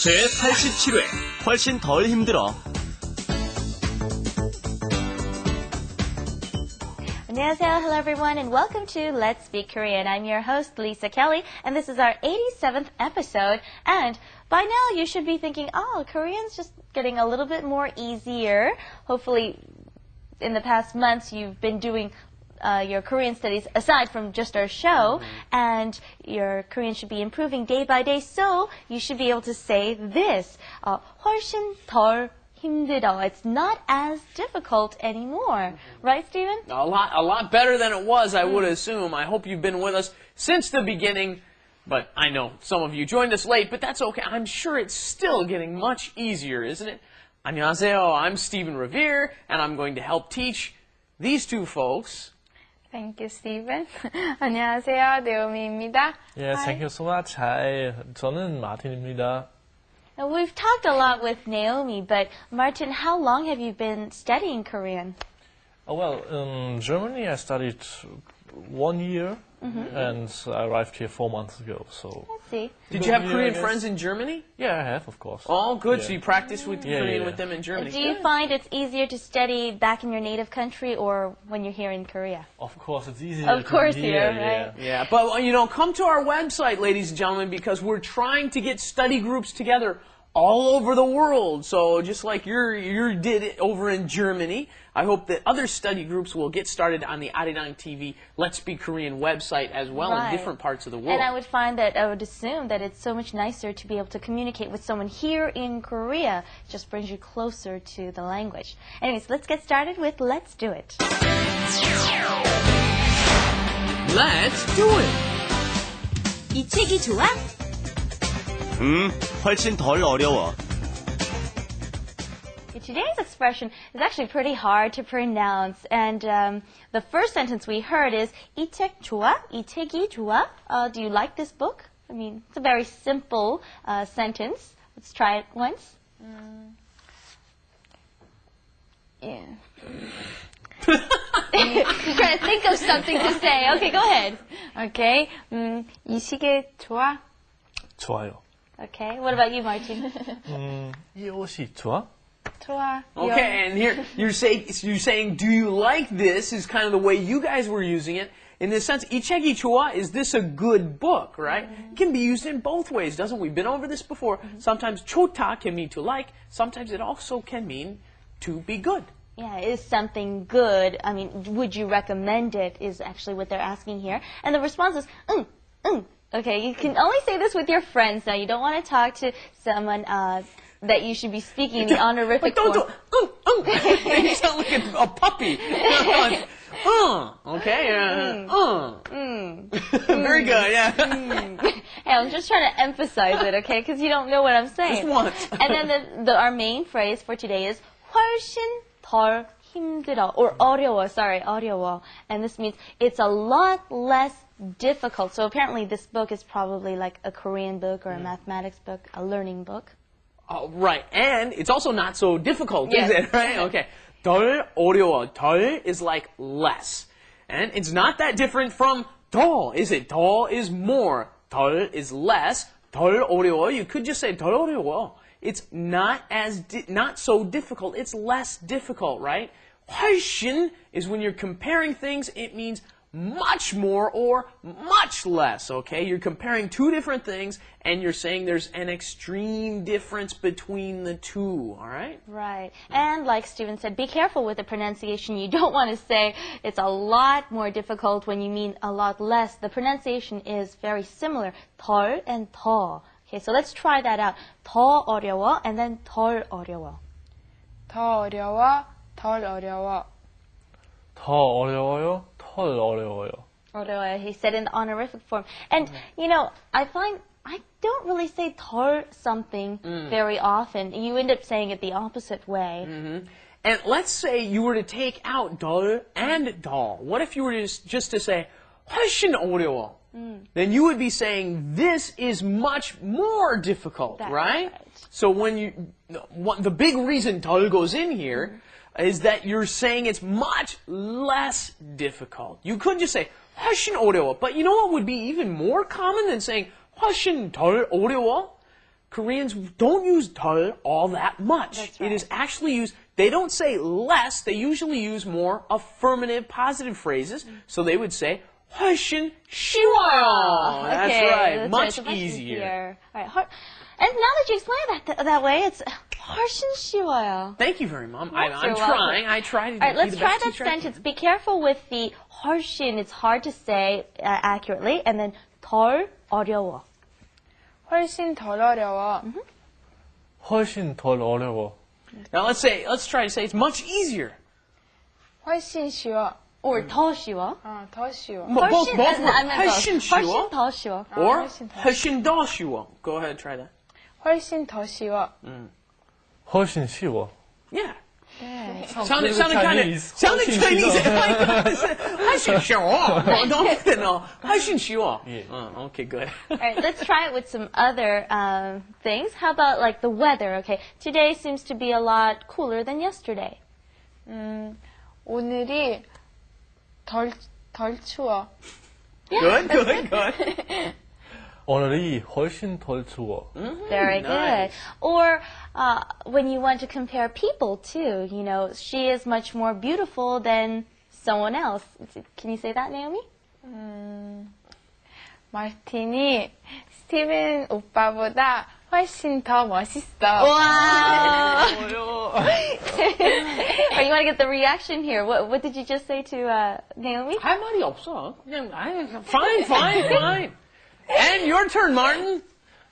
제87회 훨씬 덜 힘들어. 안녕하세요, hello everyone, and welcome to Let's Speak Korean. I'm your host, Lisa Kelley, and this is our 87th episode. And by now you should be thinking, oh, Korean's just getting a little bit more easier. Hopefully, in the past months, you've been doing your Korean studies aside from just our show, and your Korean should be improving day by day, so you should be able to say this. 훨씬 덜 힘들어. It's not as difficult anymore. Right, Stephen? A lot better than it was, I would assume. I hope you've been with us since the beginning. But I know some of you joined us late, but that's okay. I'm sure it's still getting much easier, isn't it? 안녕하세요. I'm Stephen Revere, and I'm going to help teach these two folks. Thank you, Stephen. 안녕하세요, 네오미입니다. Yes, thank you so much. Hi, 저는 마틴입니다. Now, we've talked a lot with Naomi, but Martin, how long have you been studying Korean? Well, in Germany I studied 1 year, and I arrived here 4 months ago. So. Let's see. Did you have Korean friends in Germany? Yeah, I have, of course. Oh, good. Yeah. So you practiced with Korean with them in Germany. Do you find it's easier to study back in your native country or when you're here in Korea? Of course, it's easier. Of course, here, right? Yeah, but you know, come to our website, ladies and gentlemen, because we're trying to get study groups together all over the world. So just like you did it over in Germany, I hope that other study groups will get started on the Arirang TV Let's Speak Korean website as well in different parts of the world. And I would assume that it's so much nicer to be able to communicate with someone here in Korea. It just brings you closer to the language. Anyways, let's get started with Let's Do It. Let's do it. 이 책이 좋아? 훨씬 덜 어려워. Today's expression is actually pretty hard to pronounce, and the first sentence we heard is 이 책 좋아? 이 책이 좋아? Do you like this book? I mean, it's a very simple sentence. Let's try it once. Yeah. You're trying to think of something to say. Okay, go ahead. Okay. 이 시계 좋아? 좋아요. Okay. What about you, Martin? 이 옷이 좋아? 좋아. Okay, and here you're saying, do you like this? Is kind of the way you guys were using it. In this sense, 이 책이 좋아, is this a good book, right? It can be used in both ways, doesn't it? We've been over this before. Sometimes 좋다 can mean to like. Sometimes it also can mean to be good. Yeah, is something good? I mean, would you recommend it? Is actually what they're asking here. And the response is, Okay, you can only say this with your friends now. You don't want to talk to someone that you should be speaking in the honorific form. You sound like a puppy. Okay. Very good, yeah. Hey, I'm just trying to emphasize it, okay? Because you don't know what I'm saying. Just once. And then our main phrase for today is 훨씬 덜 힘들어, or 어려워. And this means it's a lot less difficult. So apparently this book is probably like a Korean book or a mathematics book, a learning book. Right, and it's also not so difficult, Yes. is it? Right? Okay. 덜 어려워. 덜 is like less. And it's not that different from 더, is it? 더 is more. 덜 is less. 덜 어려워. You could just say 덜 어려워. It's not so difficult. It's less difficult, right? 훨씬 is when you're comparing things, it means much more or much less, okay? You're comparing two different things and you're saying there's an extreme difference between the two, all right? Right. And like Stephen said, be careful with the pronunciation. You don't want to say it's a lot more difficult when you mean a lot less. The pronunciation is very similar. 덜 and 더. Okay, so let's try that out. 더 어려워 and then 덜 어려워. 더 어려워, 덜 어려워. 더 어려워요? 덜 어려워요. 어려워요. He said in the honorific form. And, you know, I find I don't really say 덜 something very often. You end up saying it the opposite way. And let's say you were to take out 덜 and 더. What if you were just to say 훨씬 어려워? Then you would be saying this is much more difficult, That's right? right. So when the big reason 덜 goes in here is that you're saying it's much less difficult. You could just say 훨씬 어려워. But you know what would be even more common than saying 훨씬 덜 어려워? Koreans don't use 덜 all that much. That's It is right. actually used, they don't say less, they usually use more affirmative, positive phrases. So they would say, 훨씬 쉬워요. That's Okay, right, that's much so easier. All right, and now that you explain that way, it's 훨씬 쉬워요. Thank you very much. Yes, I'm you're trying. welcome. I try to All right, be let's the try best that teacher I sentence. can. Be careful with the 훨씬. It's hard to say accurately. And then 덜 어려워. 훨씬 덜 어려워. 훨씬 덜 어려워. Now let's try to say it's much easier. 훨씬 쉬워. Or 더 쉬워. 더 쉬워. Both 훨씬, work. I meant both. 훨씬 쉬워. 훨씬 더 쉬워. Or 훨씬 더 훨씬 더 쉬워. Go ahead, try that. 훨씬 더 쉬워. 훨씬 쉬워. Yeah. 네. Sounded kind of sounded 훨씬 Chinese. 쉬워. 훨씬 쉬워. No. 훨씬 쉬워. Yeah. Okay, good. All right, let's try it with some other things. How about like the weather? Okay, today seems to be a lot cooler than yesterday. 오늘이 덜 추워. Good. 오늘이 훨씬 덜 추워. Very nice. good. Or when you want to compare people too, you know, she is much more beautiful than someone else. Can you say that, Naomi? 마틴이 스티븐 오빠보다 훨씬 더 멋있어. Wow. Or you want to get the reaction here? What did you just say to Naomi? 할 말이 없어. 그냥 fine. And your turn, Martin.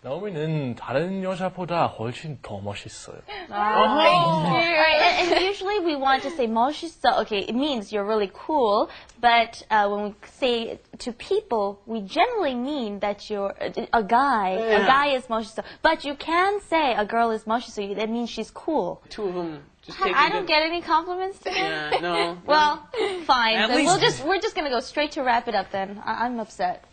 나오미는 다른 여자보다 훨씬 더 멋있어요. Right, and usually we want to say 멋있어. Okay, it means you're really cool, but when we say it to people, we generally mean that you're a guy. A Yeah. guy is 멋있어. But you can say a girl is 멋있어. That means she's cool. Two of them just take I don't get any compliments today. Yeah, no. Well, fine. At Then least- we're just gonna go straight to wrap it up then. I'm upset.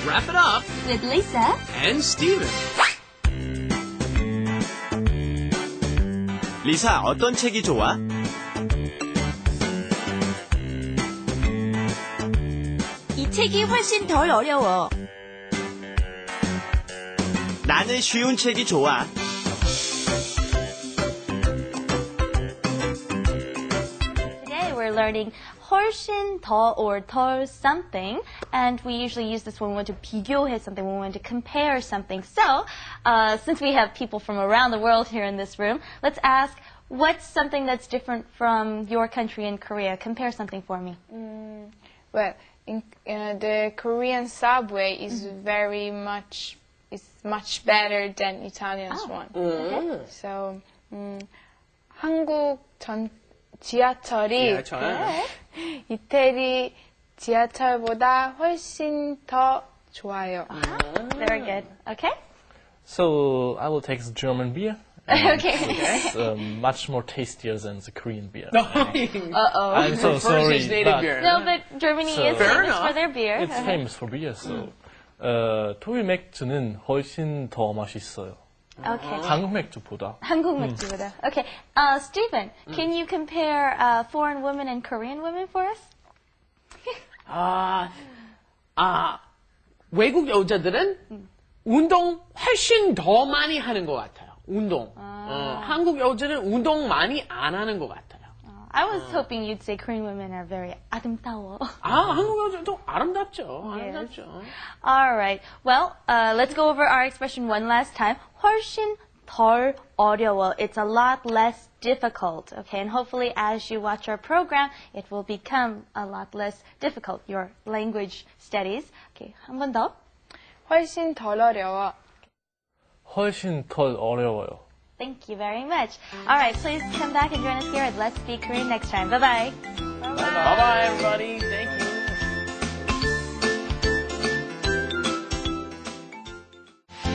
Wrap it up. With Lisa. And Steven. 리사, 어떤 책이 좋아? 이 책이 훨씬 덜 어려워. 나는 쉬운 책이 좋아. Today we're learning 훨씬 더 or 덜 something, and we usually use this when we want to 비교해 something, when we want to compare something. So, since we have people from around the world here in this room, let's ask, what's something that's different from your country in Korea? Compare something for me. Well, the Korean subway is much better than Italian's one. So, 한국 지하철이 이태리 지하철보다 훨씬 더 좋아요. Very good. Okay? So I will take the German beer. And Okay. It's much more tastier than the Korean beer. Uh-oh. I'm so Prefers sorry. his native but beer. No, but Germany So- is Fair famous enough. for their beer. It's famous for beer. So 토일 맥주는 훨씬 더 맛있어요. Okay. 한국 맥주보다. 한국 맥주보다. Okay. Stephen, can you compare foreign women and Korean women for us? 외국 여자들은 운동 훨씬 더 많이 하는 것 같아요. 운동. 한국 여자는 운동 많이 안 하는 것 같아요. I was hoping you'd say Korean women are very 아름다워. 한국 여자도 아름답죠. 아름답죠. All right. Well, let's go over our expression one last time. 훨씬 덜 어려워. It's a lot less difficult. Okay, and hopefully as you watch our program, it will become a lot less difficult, your language studies. Okay, 한 번 더. 훨씬 덜 어려워. 훨씬 덜 어려워요. Thank you very much. All right, please come back and join us here at Let's Speak Korean next time. Bye-bye. Bye-bye, everybody. Thank you.